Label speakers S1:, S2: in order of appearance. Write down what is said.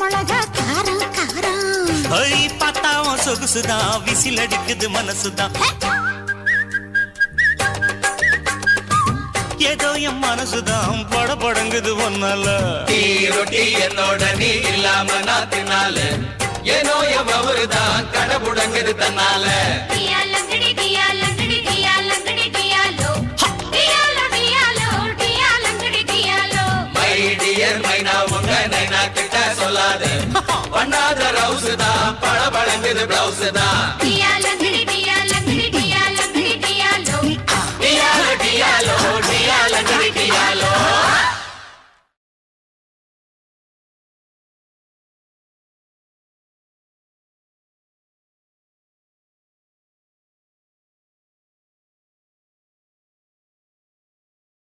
S1: மிளகா காரம் காரம்
S2: பார்த்தாவும் சொகுசுதான் விசில் அடிக்குது மனசுதான் ஏதோ என் மனசுதான் படபடங்குது ஒன்னால
S3: ரொட்டி என்னோட நீ இல்லாம நான் தின்னால ஏனோ எவருதான் கடபுடங்குது தன்னால சொல்லாத பண்ணாத ரவுசுதான் பழபழங்குது பிளவுசுதான்